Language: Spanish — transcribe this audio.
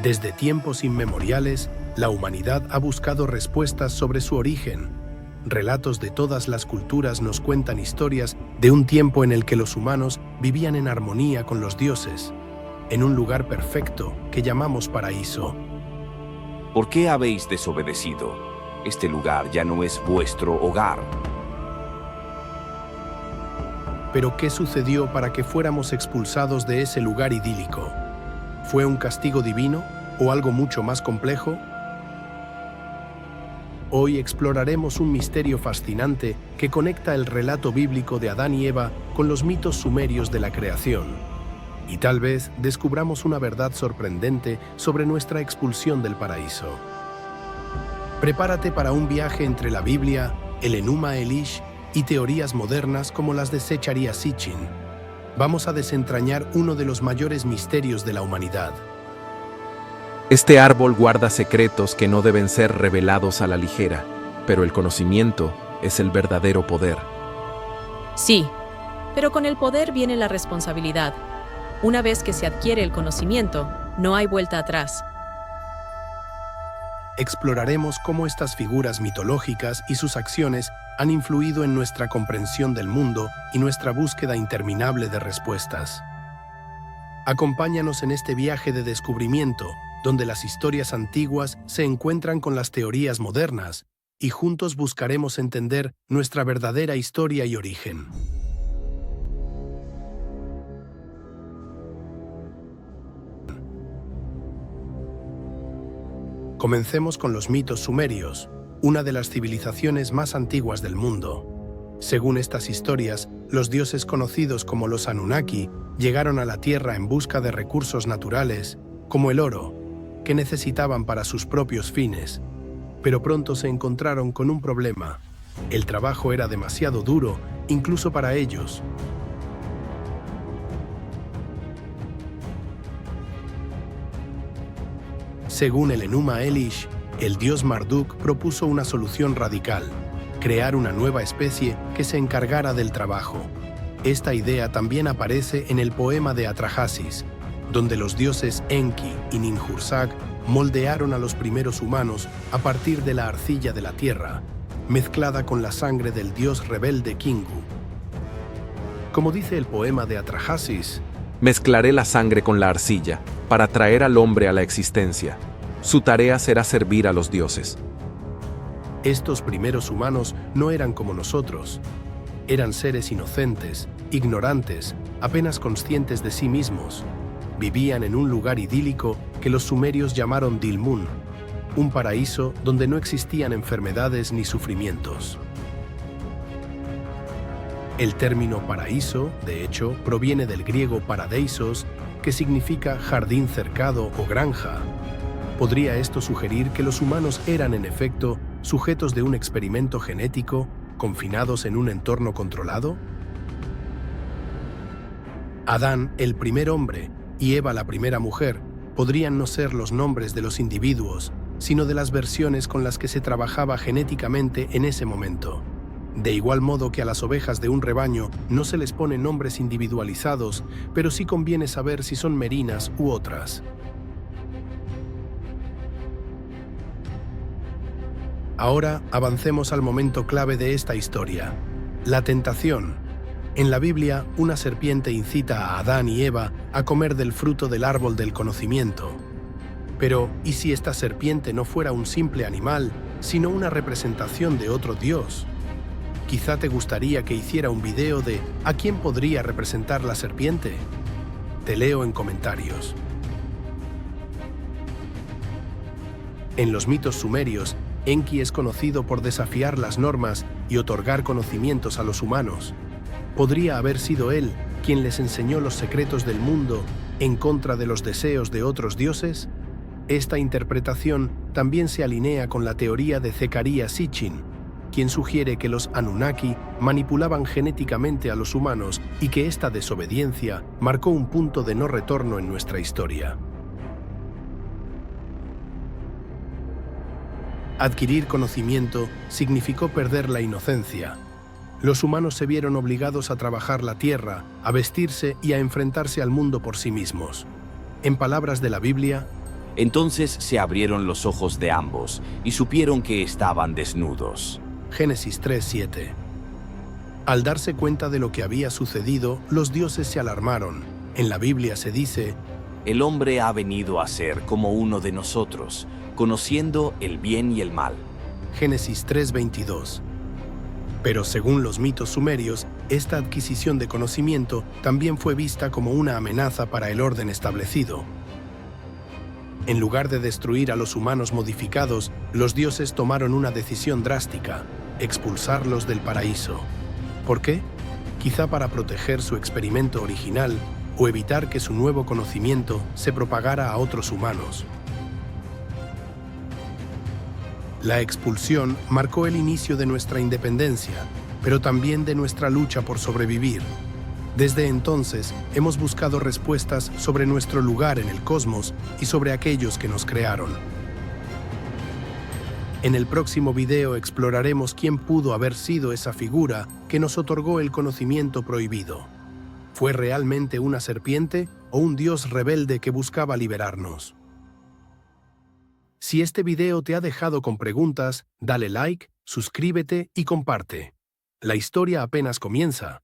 Desde tiempos inmemoriales, la humanidad ha buscado respuestas sobre su origen. Relatos de todas las culturas nos cuentan historias de un tiempo en el que los humanos vivían en armonía con los dioses, en un lugar perfecto que llamamos paraíso. ¿Por qué habéis desobedecido? Este lugar ya no es vuestro hogar. Pero ¿qué sucedió para que fuéramos expulsados de ese lugar idílico? ¿Fue un castigo divino o algo mucho más complejo? Hoy exploraremos un misterio fascinante que conecta el relato bíblico de Adán y Eva con los mitos sumerios de la creación. Y tal vez descubramos una verdad sorprendente sobre nuestra expulsión del paraíso. Prepárate para un viaje entre la Biblia, el Enuma Elish y teorías modernas como las de Zecharia Sitchin. Vamos a desentrañar uno de los mayores misterios de la humanidad. Este árbol guarda secretos que no deben ser revelados a la ligera, pero el conocimiento es el verdadero poder. Sí, pero con el poder viene la responsabilidad. Una vez que se adquiere el conocimiento, no hay vuelta atrás. Exploraremos cómo estas figuras mitológicas y sus acciones han influido en nuestra comprensión del mundo y nuestra búsqueda interminable de respuestas. Acompáñanos en este viaje de descubrimiento, donde las historias antiguas se encuentran con las teorías modernas, y juntos buscaremos entender nuestra verdadera historia y origen. Comencemos con los mitos sumerios, una de las civilizaciones más antiguas del mundo. Según estas historias, los dioses conocidos como los Anunnaki llegaron a la Tierra en busca de recursos naturales, como el oro, que necesitaban para sus propios fines. Pero pronto se encontraron con un problema. El trabajo era demasiado duro, incluso para ellos. Según el Enuma Elish, el dios Marduk propuso una solución radical: crear una nueva especie que se encargara del trabajo. Esta idea también aparece en el poema de Atrahasis, donde los dioses Enki y Ninhursag moldearon a los primeros humanos a partir de la arcilla de la tierra, mezclada con la sangre del dios rebelde Kingu. Como dice el poema de Atrahasis, Mezclaré la sangre con la arcilla, para traer al hombre a la existencia. Su tarea será servir a los dioses. estos primeros humanos no eran como nosotros. Eran seres inocentes, ignorantes, apenas conscientes de sí mismos. Vivían en un lugar idílico que los sumerios llamaron Dilmun, un paraíso donde no existían enfermedades ni sufrimientos. El término paraíso, de hecho, proviene del griego paradeisos, que significa jardín cercado o granja. ¿Podría esto sugerir que los humanos eran, en efecto, sujetos de un experimento genético, confinados en un entorno controlado? Adán, el primer hombre, y Eva, la primera mujer, podrían no ser los nombres de los individuos, sino de las versiones con las que se trabajaba genéticamente en ese momento. De igual modo que a las ovejas de un rebaño no se les ponen nombres individualizados, pero sí conviene saber si son merinas u otras. Ahora avancemos al momento clave de esta historia: la tentación. En la Biblia, una serpiente incita a Adán y Eva a comer del fruto del árbol del conocimiento. Pero, ¿y si esta serpiente no fuera un simple animal, sino una representación de otro dios? Quizá te gustaría que hiciera un video de ¿a quién podría representar la serpiente? Te leo en comentarios. En los mitos sumerios, Enki es conocido por desafiar las normas y otorgar conocimientos a los humanos. ¿Podría haber sido él quien les enseñó los secretos del mundo en contra de los deseos de otros dioses? Esta interpretación también se alinea con la teoría de Zecharia Sitchin, quien sugiere que los Anunnaki manipulaban genéticamente a los humanos y que esta desobediencia marcó un punto de no retorno en nuestra historia. Adquirir conocimiento significó perder la inocencia. Los humanos se vieron obligados a trabajar la tierra, a vestirse y a enfrentarse al mundo por sí mismos. En palabras de la Biblia, Entonces se abrieron los ojos de ambos y supieron que estaban desnudos. Génesis 3:7. Al darse cuenta de lo que había sucedido, los dioses se alarmaron. En la Biblia se dice: El hombre ha venido a ser como uno de nosotros, conociendo el bien y el mal. Génesis 3:22. Pero según los mitos sumerios, esta adquisición de conocimiento también fue vista como una amenaza para el orden establecido. En lugar de destruir a los humanos modificados, los dioses tomaron una decisión drástica: expulsarlos del paraíso. ¿Por qué? Quizá para proteger su experimento original o evitar que su nuevo conocimiento se propagara a otros humanos. La expulsión marcó el inicio de nuestra independencia, pero también de nuestra lucha por sobrevivir. Desde entonces, hemos buscado respuestas sobre nuestro lugar en el cosmos y sobre aquellos que nos crearon. En el próximo video exploraremos quién pudo haber sido esa figura que nos otorgó el conocimiento prohibido. ¿Fue realmente una serpiente o un dios rebelde que buscaba liberarnos? Si este video te ha dejado con preguntas, dale like, suscríbete y comparte. La historia apenas comienza.